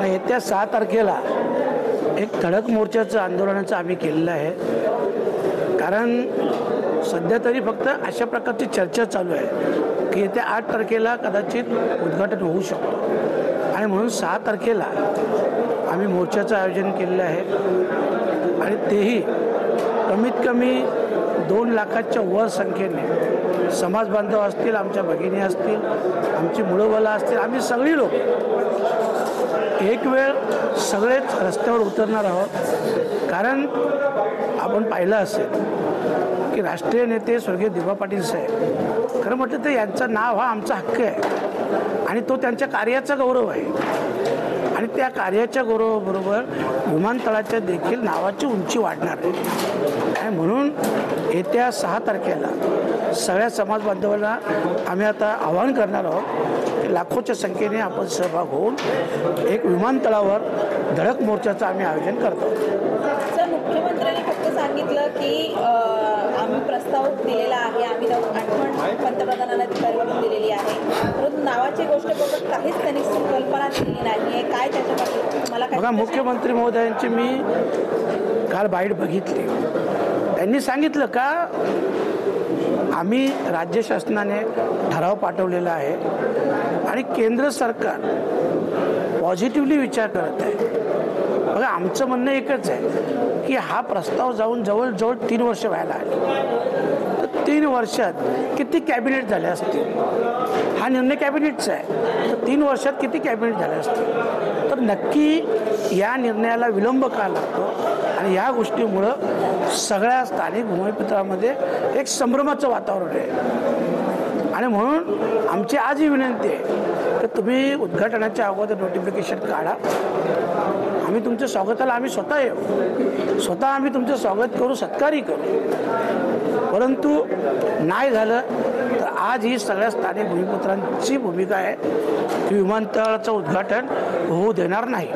येत्या 6 तारखेला एक धडक मोर्चाचं आंदोलनाचं आम्ही केलेलं आहे. कारण सध्या तरी फक्त अशा प्रकारची चर्चा चालू आहे की येत्या 8 तारखेला कदाचित उद्घाटन होऊ शकतो आणि म्हणून 6 तारखेला आम्ही मोर्चाचं आयोजन केलेलं आहे आणि तेही कमीत कमी 2 लाखाच्या वर संख्येने समाज बांधव असतील, आमच्या भगिनी असतील, आमची मुळंबाळं असतील, आम्ही सगळी लोक एक वेळ सगळेच रस्त्यावर उतरणार आहोत. कारण आपण पाहिलं असेल की राष्ट्रीय नेते स्वर्गीय दिबा पाटील साहेब, खरं म्हटलं तर यांचं नाव हा आमचा हक्क आहे आणि तो त्यांच्या कार्याचा गौरव आहे आणि त्या कार्याच्या गौरवाबरोबर विमानतळाच्या देखील नावाची उंची वाढणार आहे. आणि म्हणून येत्या 6 तारखेला सगळ्या समाज बांधवांना आम्ही आता आवाहन करणार आहोत की लाखोच्या संख्येने आपण सहभाग होऊन एक विमानतळावर धडक मोर्चाचं आम्ही आयोजन करतो. सर, मुख्यमंत्र्यांनी फक्त सांगितलं की आम्ही प्रस्ताव दिलेला आहे, आम्ही आठवण पंतप्रधानांना अधिकाऱ्यांकडून दिलेली आहे, परंतु नावाची गोष्टबाबत काहीच त्यांनी कल्पना दिलेली नाही आहे. काय त्याच्याबद्दल मला बघा, मुख्यमंत्री महोदयांची मी काल बाईट बघितली. त्यांनी सांगितलं का आम्ही राज्य शासनाने ठराव पाठवलेला आहे आणि केंद्र सरकार पॉझिटिव्हली विचार करत आहे. बघा, आमचं म्हणणं एकच आहे की हा प्रस्ताव जाऊन जवळजवळ 3 वर्ष व्हायला आले. तर 3 वर्षात किती कॅबिनेट झाले असतील? हा निर्णय कॅबिनेटचा आहे, तर 3 वर्षात किती कॅबिनेट झाले असतील? तर नक्की या निर्णयाला विलंब का लागतो आणि या गोष्टीमुळं सगळ्या स्थानिक भूमिपुत्रामध्ये एक संभ्रमाचं वातावरण आहे. आणि म्हणून आमची आज ही विनंती आहे की तुम्ही उद्घाटनाच्या अगोदर नोटिफिकेशन काढा. आम्ही तुमच्या स्वागताला आम्ही स्वतः येऊ, स्वतः आम्ही तुमचं स्वागत करू, सत्कारही करू. परंतु नाही झालं तर आज ही सगळ्या स्थानिक भूमिपुत्रांची भूमिका आहे की विमानतळाचं उद्घाटन होऊ देणार नाही.